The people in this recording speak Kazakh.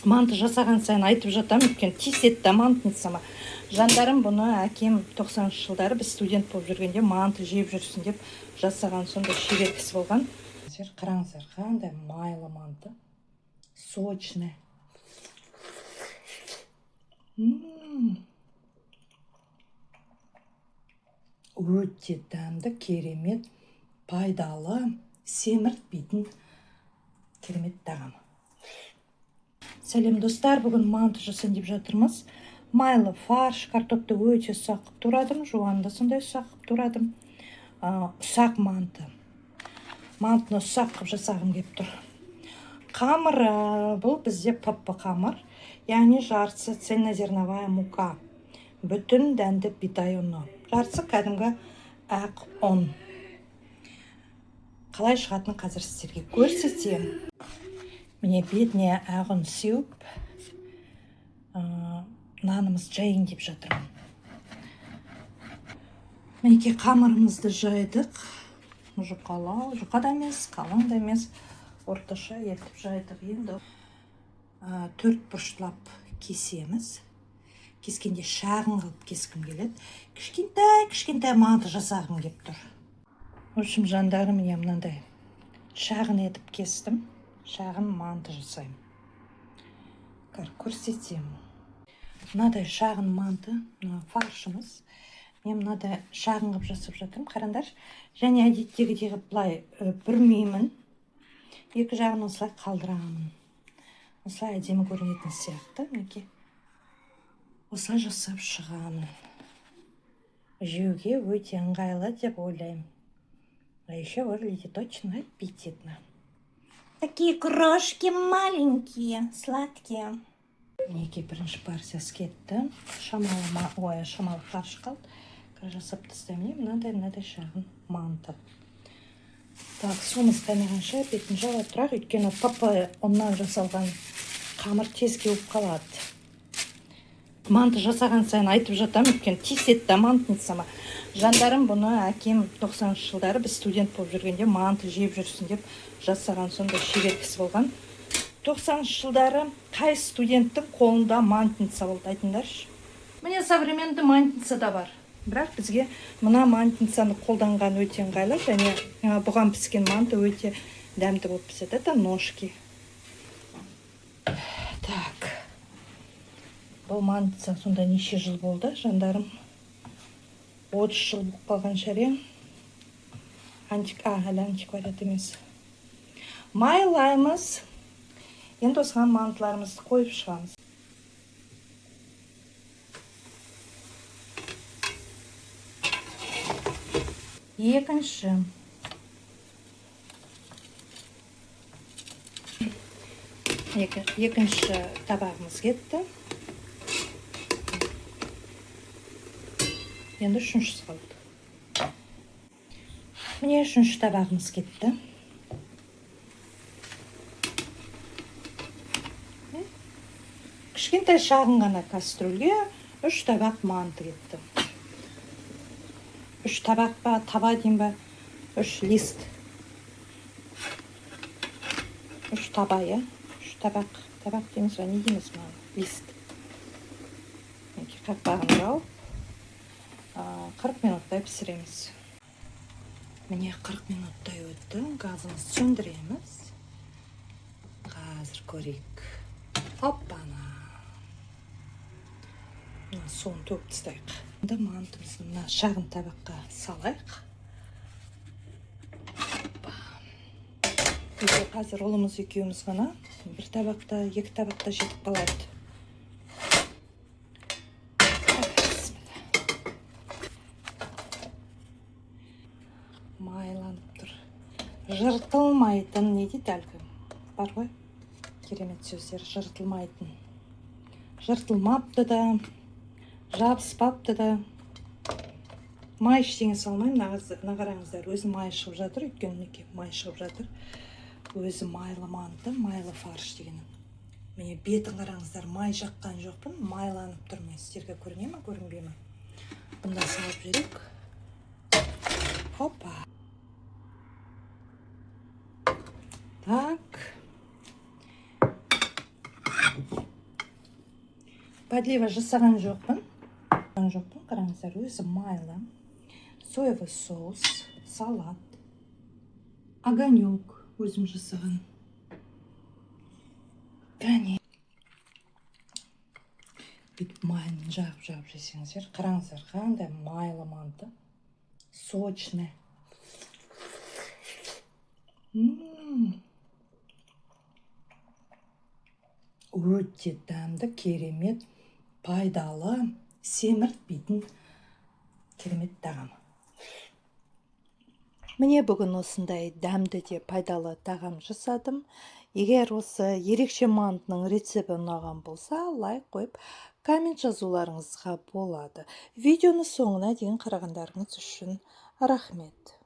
Манты жасаған сайын айтып жатам, өйткені тиіседі мантницама. Жандарым бұны әкем 90 жылдары біз студент болып жүргенде манты жеп жүрсін деп жасаған, сонда шебер болған. Қараңыздар, қандай майлы манты. Сочный. Өте дәмді, керемет, пайдалы, семіртпейтін керемет тағам. Сәлем достар, бүгін манты жасайын деп жатырмыз. Майлы фарш, картопты өте ұсақ қып турадым, жуанды сондай ұсақ қып турадым. Ұсақ манты. Мантыны ұсақ қып жасағым келіп тұр. Қамыр, бұл бізде папа қамыр, яғни жартысы цельнозерновая мука. Бүтін дәнді бидай ұны. Жартысы кәдімгі ақ ұн. Қалай шығатын қазір сіздерге көрсетем. Міне бетіне ақ ұн сеуіп, нанымыз жайын деп жатырмын. Мінеке қамырымызды жайдық. Жұқалау, жұқа да емес, қалың да емес, орташа етіп жайдық. Енді 4 бұрыштылап кесеміз. Кескенде шағын қылып кескім келеді. Кішкентай манты жасағым келіп тұр. В общем, жандарым, міне мынандай шағын етіп кестім. Шағын манты жасаймын. Көрсетем. Мынадай шағын манты, фаршымыз. Мен мынадай шағын қылып жасап жатырмын. Қараңдар. Және әдеттегідей былай бүрмеймін. Екі жағын осылай қалдырамын. Осылай әдемі көрінетін сияқты. Мінекей. Осылай жасап шығамын. Жеуге өте ыңғайлы деп ойлаймын. А еще выглядит очень аппетитно. Такие крошки маленькие, сладкие. Мінекей бірінші партиясы кетті. Шамалы фарш қалды. Жасап тастаймын. Мынадай шағын манты. Так, суымыз қайнағанша бетін жауа тұрақ, өйткені папа оннан жасалған қамыр тез кеуіп қалады. Манты жасаған сайын айтып жатам, өйткені тиіседі мантницама. Жандарым бұны әкем 90 жылдары біз студент болып жүргенде манты жеп жүрсін деп жасаған, сонда шебер болған. 90 жылдары қай студенттің қолында мантница болды айтыңдаршы. Міне современді мантница да бар. Бірақ бізге мына мантницаны қолданған өте ыңғайлы, және бұған піскен манты өте дәмді болып піседі. Это ножки. Так. Бұл мантница сонда неше жыл болды, жандарым? 30 жыл болып қалған шаре. Әлі антиквариат емес. Майлаймыз. Енді осыған мантыларымызды қойып шығамыз. Екінші табағымыз кетті. Енді үшіншісі қалды. Міне үшінші табағымыз кетті. Кішкентай шағын ғана кастрюльге 3 табақ манты кетті. 3 табақ па, таба дейін ба, 3 лист. 3 таба, я? 3 табақ. Табақ дейміз ба, не дейміз ма? Лист. Қақпағын жауып, 40 минуттай пісіреміз. Міне 40 минуттай өтті. Газымызды сөндіреміз. Қазір көрейік. Оппана. Суын төгіп тастайық. Мантымызды мына шағын табаққа салайық. Қазір ұлымыз екеуміз ғана. Бір табақта, 2 табақта жетіп қалады. Майланып тұр. Жыртылмайтын, не дейді әлгі? Бар ғой? Керемет сөздер, жыртылмайтын. Жыртылмапты да. Жабыспапты да. Май ештеңе салмаймын. Нағараңыздар, өзі май шығып жатыр. Өйткені мінекей май шығып жатыр. Өзі майлы манты, майлы фарш дегенім. Міне бетін қараңыздар, май жаққан жоқпын. Майланып тұр. Мен сіздерге көріне ме, көрінбей ме? Бұнда салып жүрек. Хопа. Так. Подлива жасаған жоқпын. Қараңыздар, өзі майлы. Соевый соус, салат, огонек өзім жасаған. Кәне. Бүйтіп майын жағып жесеңіздер, қараңыздар, қандай майлы манты. Сочный. Өте дәмді, керемет, пайдалы, семіртпейтін керемет тағам. Міне бүгін осындай дәмді де пайдалы тағам жасадым. Егер осы ерекше мантының рецепті ұнаған болса, лайк қойып, коммент жазуларыңызға болады. Видеоны соңына дейін қарағандарыңыз үшін рахмет.